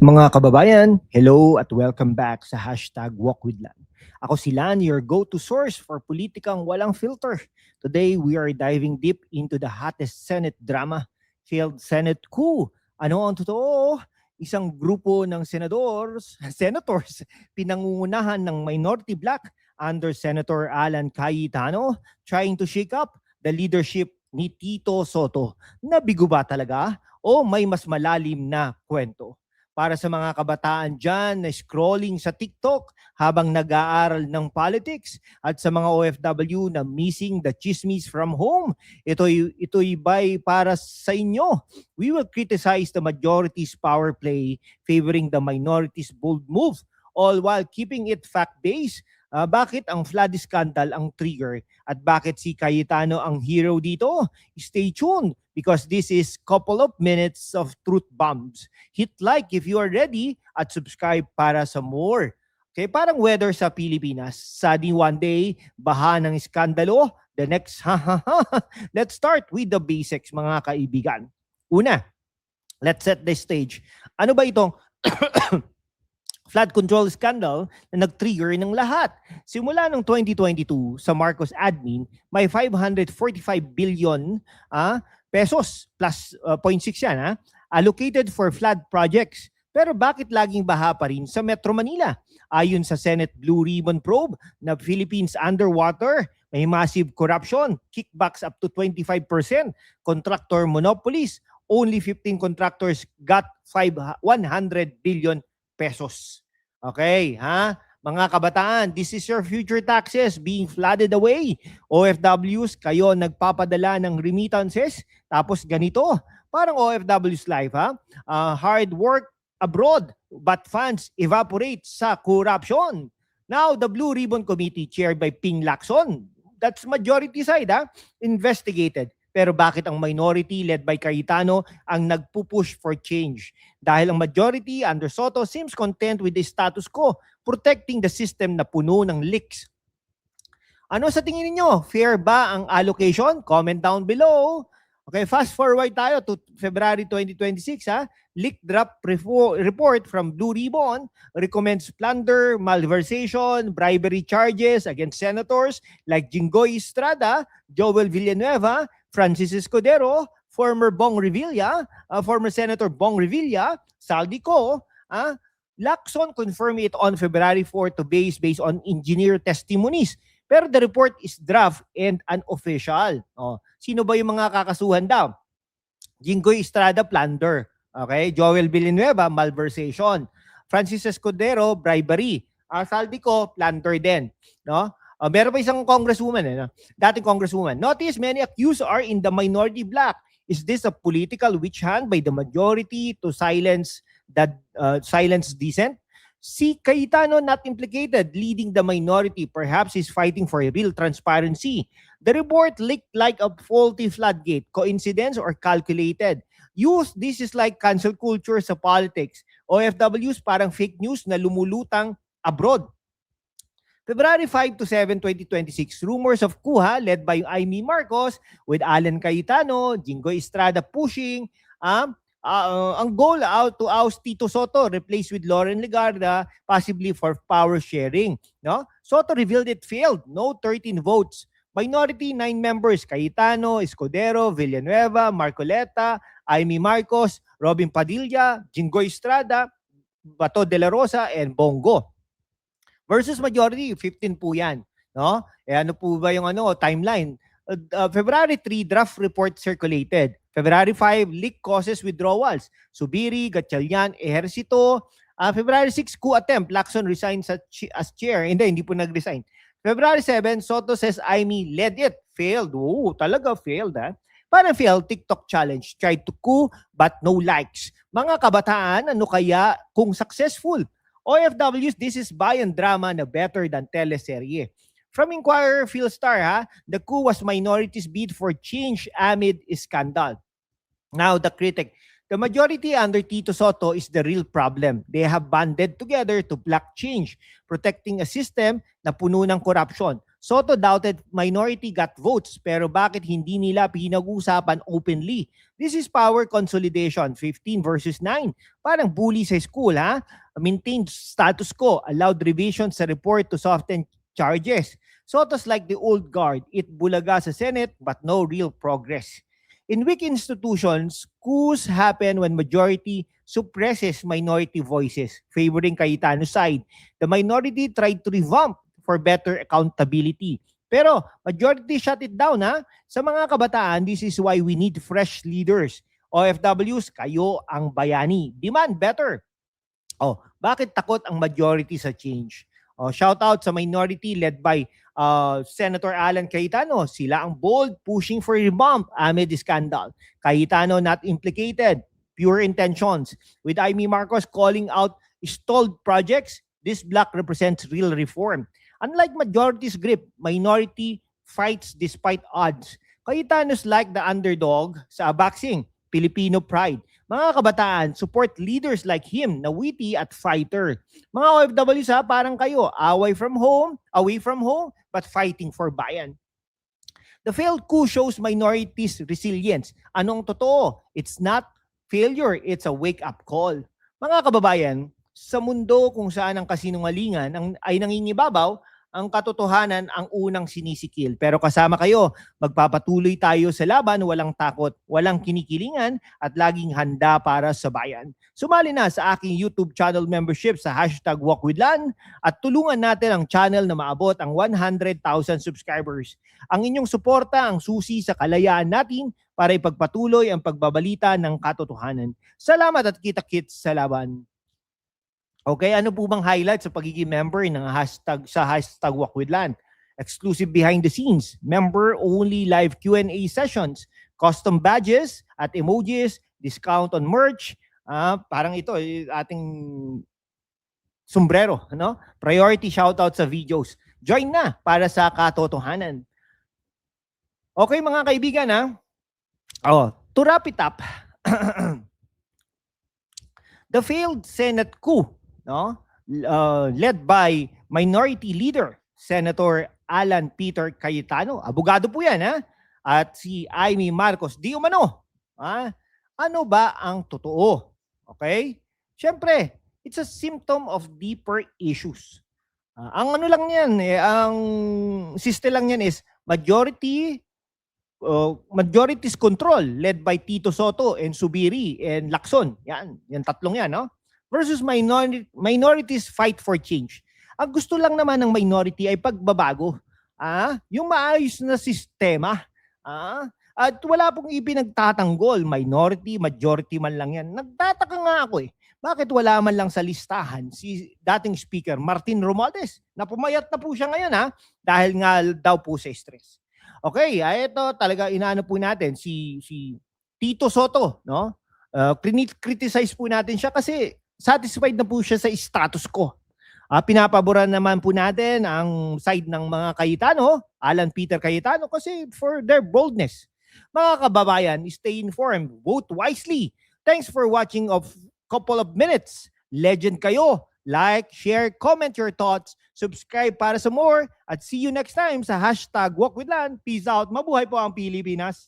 Mga kababayan, hello at welcome back sa hashtag Walk with Lan. Ako si Lan, your go-to source for politikang walang filter. Today, we are diving deep into the hottest Senate drama, failed Senate coup. Ano ang totoo? Isang grupo ng senators, pinangungunahan ng minority black under Senator Alan Cayetano trying to shake up the leadership ni Tito Soto. Nabigo ba talaga? O may mas malalim na kwento? Para sa mga kabataan dyan na scrolling sa TikTok habang nag-aaral ng politics at sa mga OFW na missing the chismis from home. Ito'y by para sa inyo. We will criticize the majority's power play favoring the minority's bold move, all while keeping it fact-based. Bakit ang flood scandal ang trigger at bakit si Cayetano ang hero dito? Stay tuned because this is couple of minutes of truth bombs. Hit like if you are ready at subscribe para sa more. Okay, parang weather sa Pilipinas. Sunny one day, baha ng iskandalo, the next Let's start with the basics mga kaibigan. Una, let's set the stage. Ano ba itong flood control scandal na nag-trigger ng lahat? Simula ng 2022 sa Marcos admin, may 545 billion pesos plus 0.6 yan allocated for flood projects. Pero bakit laging baha pa rin sa Metro Manila? Ayon sa Senate Blue Ribbon Probe na Philippines underwater, may massive corruption, kickbacks up to 25%, contractor monopolies, only 15 contractors got 100 billion pesos. Okay, mga kabataan, this is your future taxes being flooded away. OFWs, kayo nagpapadala ng remittances, tapos ganito, parang OFWs life, hard work abroad, but funds evaporate sa corruption. Now, the Blue Ribbon Committee chaired by Ping Lacson, that's majority side, investigated. Pero bakit ang minority led by Cayetano ang nagpupush for change? Dahil ang majority under Soto seems content with the status quo, protecting the system na puno ng leaks. Ano sa tingin niyo? Fair ba ang allocation? Comment down below. Okay, fast forward tayo to February 2026. Leak drop report from Blue Ribbon recommends plunder, malversation, bribery charges against senators like Jinggoy Estrada, Joel Villanueva, Francis Escudero, former Senator Bong Revilla, Saldico. Lacson confirmed it on February 4 to based on engineer testimonies. Pero the report is draft and unofficial. Sino ba yung mga kakasuhan daw? Jinggoy Estrada, plunder. Okay? Joel Villanueva, malversation. Francis Escudero, bribery. Saldico, plunder din. No? Meron pa isang congresswoman, dating congresswoman. Notice many accused are in the minority black. Is this a political witch hunt by the majority to silence dissent? Si Cayetano not implicated, leading the minority. Perhaps he's fighting for real transparency. The report leaked like a faulty floodgate. Coincidence or calculated? This is like cancel culture sa politics. OFWs parang fake news na lumulutang abroad. February 5 to 7, 2026, rumors of kuha led by Amy Marcos with Alan Cayetano, Jinggoy Estrada pushing ang goal out to oust Tito Soto, replaced with Lauren Legarda, possibly for power sharing. No? Soto revealed it failed. No 13 votes. Minority 9 members, Cayetano, Escudero, Villanueva, Marcoleta, Amy Marcos, Robin Padilla, Jinggoy Estrada, Bato de la Rosa, and Bongo. Versus majority, 15 po yan. No? Ano po ba yung timeline? February 3, draft report circulated. February 5, leak causes withdrawals. Subiri, Gatchalian, Ejercito. February 6, coup attempt. Lacson resigns as chair. Hindi po nag-resign. February 7, Soto says Amy led it. Failed. Talaga failed. Parang failed TikTok challenge. Tried to coup but no likes. Mga kabataan, ano kaya kung successful? OFWs, this is bayan drama na better than teleserye. From Inquirer Philstar, the coup was minorities' bid for change amid scandal. Now, the critic. The majority under Tito Soto is the real problem. They have banded together to block change, protecting a system na puno ng corruption. Soto doubted minority got votes pero bakit hindi nila pinag-uusapan openly? This is power consolidation, 15 versus 9. Parang bully sa school, ha? Maintained status quo, allowed revisions sa report to soften charges. Soto's like the old guard. It bulaga sa Senate but no real progress. In weak institutions, coups happen when majority suppresses minority voices, favoring Cayetano's side. The minority tried to revamp for better accountability. Pero majority shut it down, ha? Sa mga kabataan, this is why we need fresh leaders. OFWs, kayo ang bayani. Demand better. Oh, bakit takot ang majority sa change? Oh, shout out sa minority led by Senator Alan Cayetano. Sila ang bold, pushing for revamp amid the scandal. Cayetano not implicated, pure intentions. With Amy Marcos calling out stalled projects, this bloc represents real reform. Unlike majority's grip, minority fights despite odds. Cayetano's like the underdog sa boxing, Filipino pride. Mga kabataan, support leaders like him na witty at fighter. Mga OFWs, parang kayo, away from home, but fighting for bayan. The failed coup shows minorities' resilience. Anong totoo? It's not failure, it's a wake-up call. Mga kababayan, sa mundo kung saan ang kasinungalingan ay nangingibabaw, ang katotohanan ang unang sinisikil. Pero kasama kayo, magpapatuloy tayo sa laban, walang takot, walang kinikilingan, at laging handa para sa bayan. Sumali na sa aking YouTube channel membership sa #WalkWithLan at tulungan natin ang channel na maabot ang 100,000 subscribers. Ang inyong suporta ang susi sa kalayaan natin para ipagpatuloy ang pagbabalita ng katotohanan. Salamat at kita-kits sa laban. Okay, ano po bang highlight sa pagiging member ng #WalkWithLan? Exclusive behind the scenes, member-only live Q&A sessions, custom badges at emojis, discount on merch, parang ito, ating sombrero, no? Priority shoutout sa videos. Join na para sa katotohanan. Okay mga kaibigan, to wrap it up, the failed Senate coup, led by minority leader Senator Alan Peter Cayetano. Abogado po yan, at si Amy Marcos di umano. Ano ba ang totoo? Okay? Siyempre, it's a symptom of deeper issues. Ang ano lang yan, ang system lang yan is majority's control led by Tito Soto and Subiri and Lacson. Yan tatlong yan, versus minorities fight for change. Ang gusto lang naman ng minority ay pagbabago. Yung maayos na sistema. At wala pong ipinagtatanggol, minority, majority man lang yan. Nagtataka nga ako bakit wala man lang sa listahan si dating speaker Martin Romualdez na pumayat na po siya ngayon dahil nga daw po sa stress. Okay, ito talaga inaano po natin si Tito Soto, criticize po natin siya kasi satisfied na po siya sa status quo. Pinapaboran naman po natin ang side ng mga Cayetano, Alan Peter Cayetano, kasi for their boldness. Mga kababayan, stay informed, vote wisely. Thanks for watching of couple of minutes. Legend kayo. Like, share, comment your thoughts, subscribe para sa more, at see you next time sa #WalkWithLan. Peace out. Mabuhay po ang Pilipinas.